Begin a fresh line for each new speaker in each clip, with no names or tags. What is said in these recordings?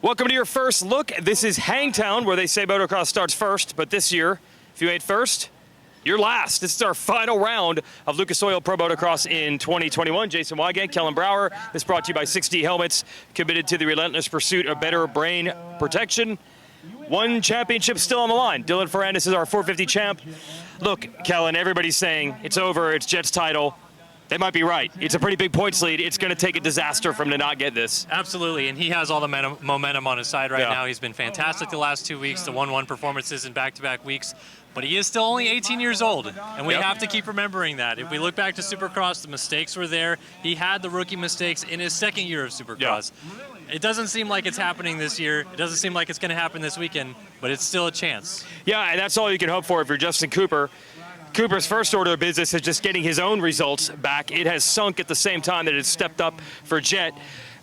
Welcome to your first look. This is Hangtown, where they say motocross starts first, but this year, if you ain't first, you're last. This is our final round of Lucas Oil Pro Motocross in 2021. Jason Weigandt, Kellen Brauer. This brought to you by 6D Helmets, committed to the relentless pursuit of better brain protection. One championship still on the line. Dylan Ferrandis is our 450 champ. Look, Kellen, everybody's saying it's over, it's Jett's title. They might be right. It's a pretty big points lead. It's going to take a disaster for him to not get this.
Absolutely, and he has all the momentum on his side right now. He's been fantastic the last 2 weeks, the 1-1 performances in back-to-back weeks, but he is still only 18 years old, and we have to keep remembering that. If we look back to Supercross, the mistakes were there. He had the rookie mistakes in his second year of Supercross. It doesn't seem like it's happening this year. It doesn't seem like it's going to happen this weekend, but it's still a chance. Yeah,
and that's all you can hope for if you're Justin Cooper. Cooper's first order of business is just getting his own results back. It has sunk at the same time that it's stepped up for Jett.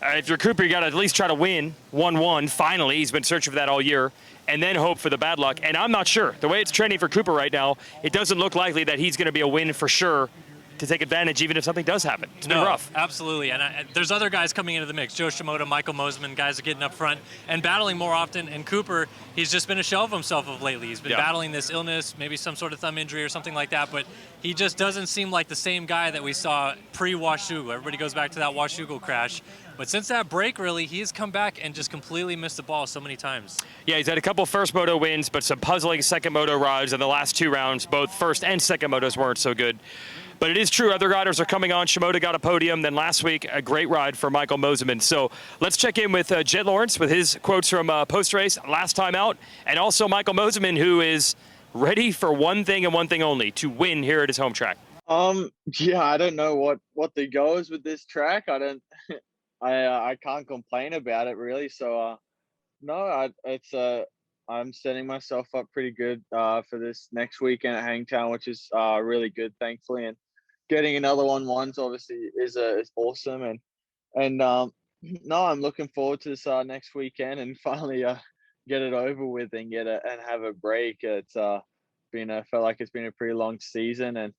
If you're Cooper, you got to at least try to win 1-1. Finally, he's been searching for that all year, and then hope for the bad luck. And I'm not sure. The way it's trending for Cooper right now, it doesn't look likely that he's going to be a win for sure to take advantage, even if something does happen. It's been rough.
Absolutely, and there's other guys coming into the mix. Joe Shimoda, Michael Mosiman, guys are getting up front and battling more often, and Cooper, he's just been a shell of himself of lately. He's been battling this illness, maybe some sort of thumb injury or something like that, but he just doesn't seem like the same guy that we saw pre-Washougal. Everybody goes back to that Washougal crash. But since that break, really, he's come back and just completely missed the ball so many times. Yeah,
he's had a couple first moto wins, but some puzzling second moto rides in the last two rounds. Both first and second motos weren't so good. But it is true, other riders are coming on. Shimoda got a podium. Then last week, a great ride for Michael Mosiman. So let's check in with Jett Lawrence with his quotes from post-race, last time out. And also Michael Mosiman, who is ready for one thing and one thing only, to win here at his home track.
Yeah, I don't know what the goal is with this track. I can't complain about it really. So I'm setting myself up pretty good for this next weekend at Hangtown, which is really good, thankfully. And getting another 1-1 obviously is awesome. And I'm looking forward to this next weekend and finally get it over with and have a break. It's felt like it's been a pretty long season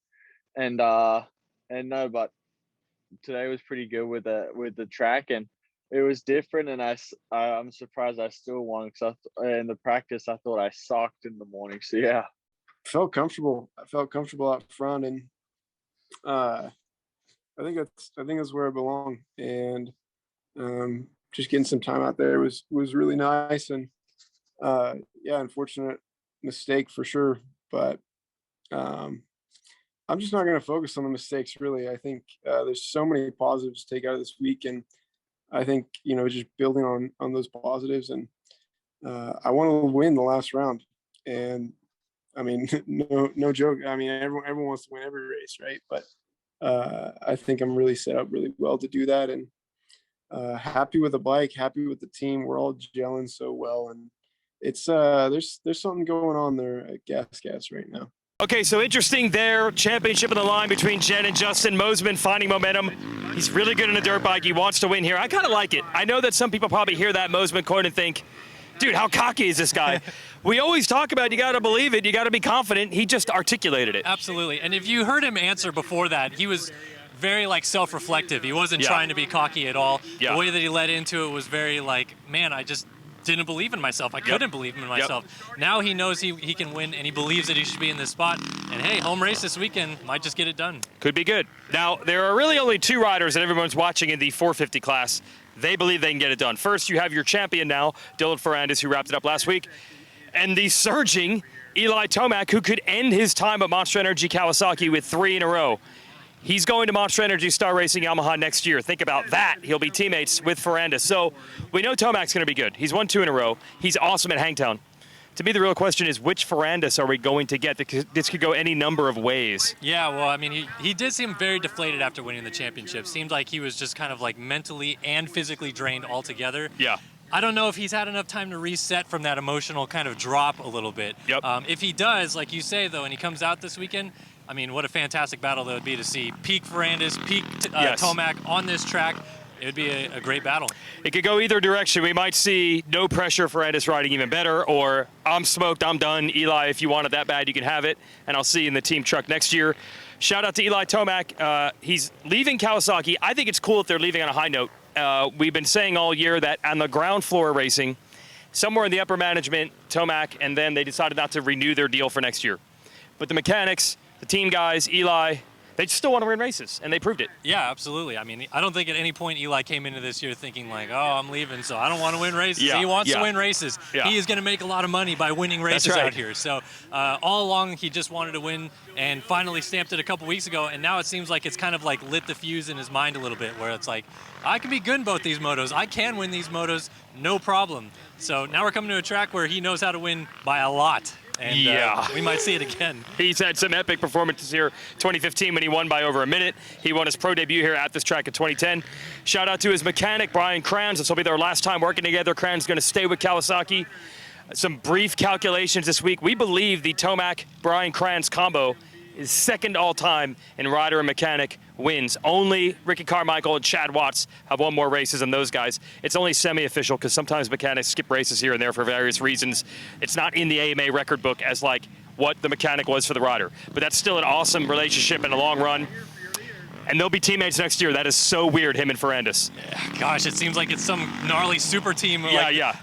but today was pretty good with the track, and it was different, and I'm surprised I still won because in the practice I thought I sucked in the morning. So yeah,
felt comfortable. I felt comfortable out front, and I think that's where I belong. And just getting some time out there was really nice. And unfortunate mistake for sure, but I'm just not going to focus on the mistakes, really. I think there's so many positives to take out of this week, and I think, just building on those positives. And I want to win the last round. And, I mean, no joke. I mean, everyone wants to win every race, right? But I think I'm really set up really well to do that. And happy with the bike, happy with the team. We're all gelling so well. And it's there's something going on there at Gas right now.
Okay, so interesting there. Championship on the line between Jett and Justin. Mosiman finding momentum. He's really good on a dirt bike. He wants to win here. I kind of like it. I know that some people probably hear that Mosiman quote and think, dude, how cocky is this guy? We always talk about you got to believe it. You got to be confident. He just articulated it.
Absolutely. And if you heard him answer before that, he was very self-reflective. He wasn't trying to be cocky at all. The way that he led into it was very man, I just didn't believe in myself. I couldn't believe in myself. Now he knows he can win, and he believes that he should be in this spot. And hey, home race this weekend might just get it done.
Could be good. Now, there are really only two riders that everyone's watching in the 450 class. They believe they can get it done. First, you have your champion now, Dylan Ferrandis, who wrapped it up last week, and the surging Eli Tomac, who could end his time at Monster Energy Kawasaki with 3 in a row. He's going to Monster Energy Star Racing Yamaha next year. Think about that. He'll be teammates with Ferrandis. So we know Tomac's going to be good. He's won 2 in a row. He's awesome at Hangtown. To me, the real question is, which Ferrandis are we going to get? This could go any number of ways.
Yeah, well, I mean, he did seem very deflated after winning the championship. Seemed like he was just kind of mentally and physically drained altogether.
Yeah.
I don't know if he's had enough time to reset from that emotional kind of drop a little bit.
Yep.
If he does, like you say, though, and he comes out this weekend, I mean, what a fantastic battle that would be to see peak Ferrandis, peak Tomac on this track. It would be a great battle.
It could go either direction. We might see no pressure, Ferrandis riding even better, or I'm smoked, I'm done. Eli, if you want it that bad, you can have it, and I'll see you in the team truck next year. Shout out to Eli Tomac. He's leaving Kawasaki. I think it's cool if they're leaving on a high note. we've been saying all year that on the ground floor racing, somewhere in the upper management, Tomac, and then they decided not to renew their deal for next year. But the mechanics, the team guys, Eli, they still want to win races, and they proved it.
Yeah, absolutely. I mean, I don't think at any point Eli came into this year thinking like, oh, I'm leaving, so I don't want to win races.
Yeah,
He wants
yeah.
to win races.
Yeah.
He is going to make a lot of money by winning races
right.
out here. So all along, he just wanted to win and finally stamped it a couple weeks ago, and now it seems like it's kind of like lit the fuse in his mind a little bit, where it's like, I can be good in both these motos. I can win these motos, no problem. So now we're coming to a track where he knows how to win by a lot. And we might see it again.
He's had some epic performances here. 2015 when he won by over a minute. He won his pro debut here at this track in 2010. Shout out to his mechanic, Brian Kranz. This will be their last time working together. Kranz is going to stay with Kawasaki. Some brief calculations this week. We believe the Tomac-Brian Kranz combo is second all-time in rider and mechanic wins. Only Ricky Carmichael and Chad Watts have won more races than those guys. It's only semi-official because sometimes mechanics skip races here and there for various reasons. It's not in the AMA record book as like what the mechanic was for the rider. But that's still an awesome relationship in the long run. And they'll be teammates next year. That is so weird, him and Ferrandis.
Yeah, gosh, it seems like it's some gnarly super team,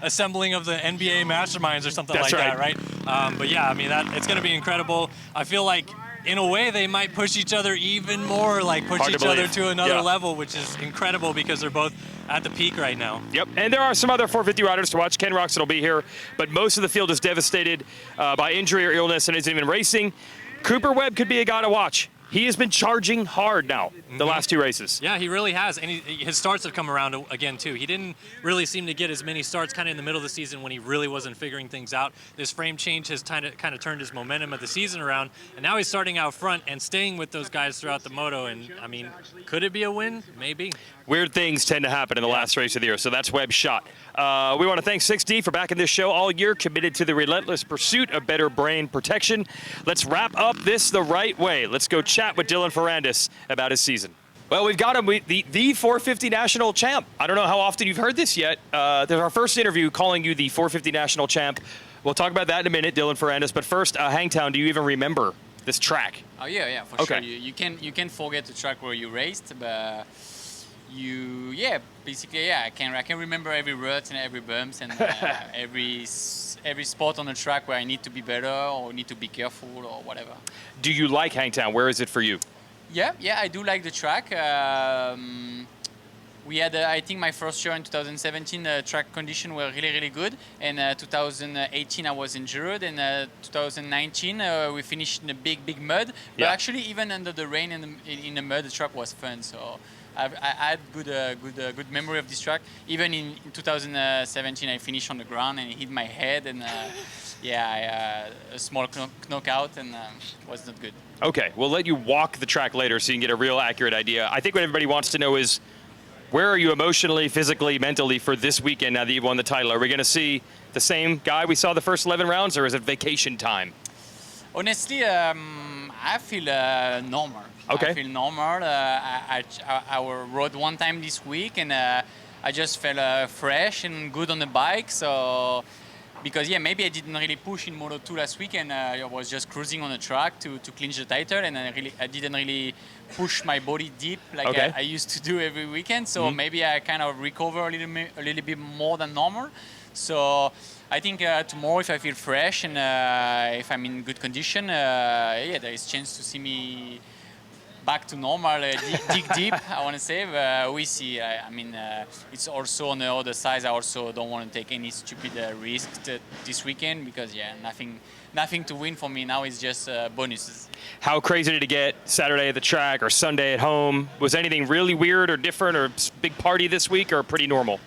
assembling of the NBA masterminds or something
That's
like that, right? But yeah, I mean, it's going to be incredible. I feel like, in a way, they might push each other even more, like push each other to another level, which is incredible because they're both at the peak right now.
Yep, and there are some other 450 riders to watch. Ken Roxon will be here, but most of the field is devastated by injury or illness and isn't even racing. Cooper Webb could be a guy to watch. He has been charging hard now, the last two races.
Yeah, he really has. And his starts have come around again, too. He didn't really seem to get as many starts kind of in the middle of the season when he really wasn't figuring things out. This frame change has kind of turned his momentum of the season around. And now he's starting out front and staying with those guys throughout the moto. And, I mean, could it be a win? Maybe. Weird
things tend to happen in the last race of the year, so that's Webb's shot. We want to thank 6D for backing this show all year, committed to the relentless pursuit of better brain protection. Let's wrap up this the right way. Let's go chat with Dylan Ferrandis about his season. Well, we've got him, the 450 national champ. I don't know how often you've heard this yet. There's our first interview calling you the 450 national champ. We'll talk about that in a minute, Dylan Ferrandis. But first, Hangtown, do you even remember this track?
Oh yeah, for sure. You can forget the track where you raced, but basically I can remember every rut and every bumps and every spot on the track where I need to be better or need to be careful or whatever.
Do you like Hangtown? Where is it for you?
Yeah, I do like the track. We had, I think, my first year in 2017, track conditions were really, really good. And 2018, I was injured. And 2019, we finished in the big mud. But actually, even under the rain and in the mud, the track was fun. So I had good memory of this track. Even in 2017, I finished on the ground and it hit my head. And a small knockout and was not good.
Okay, we'll let you walk the track later so you can get a real accurate idea. I think what everybody wants to know is, where are you emotionally, physically, mentally for this weekend now that you've won the title? Are we going to see the same guy we saw the first 11 rounds, or is it vacation time?
Honestly, I feel normal.
Okay.
I feel normal. I rode one time this week, and I just felt fresh and good on the bike. So, because maybe I didn't really push in Moto2 last week, and I was just cruising on the track to clinch the title, and I didn't really push my body deep like I used to do every weekend. So maybe I kind of recover a little bit more than normal. So I think tomorrow, if I feel fresh and if I'm in good condition, there is a chance to see me back to normal, dig deep, I want to say. We see. I mean, it's also on the other side. I also don't want to take any stupid risk this weekend because, nothing to win for me now. Is just bonuses.
How crazy did it get Saturday at the track or Sunday at home? Was anything really weird or different or big party this week or pretty normal?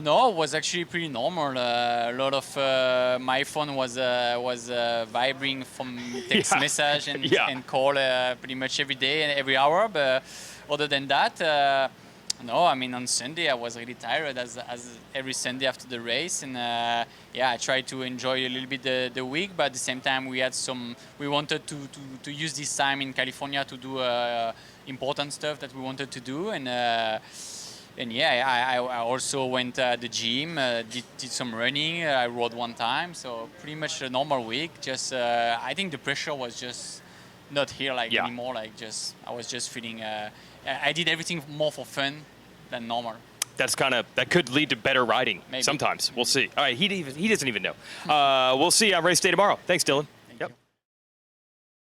No, it was actually pretty normal. A lot of my phone was vibrating from text message and call pretty much every day and every hour. But other than that, no. I mean, on Sunday I was really tired as every Sunday after the race, and I tried to enjoy a little bit the week. But at the same time, we wanted to use this time in California to do important stuff that we wanted to do, and I also went to the gym, did some running. I rode one time, so pretty much a normal week. Just I think the pressure was just not here anymore. I was just feeling. I did everything more for fun than normal.
that could lead to better riding.
Maybe.
Sometimes. We'll see. All right, he doesn't even know. We'll see on race day tomorrow. Thanks, Dylan.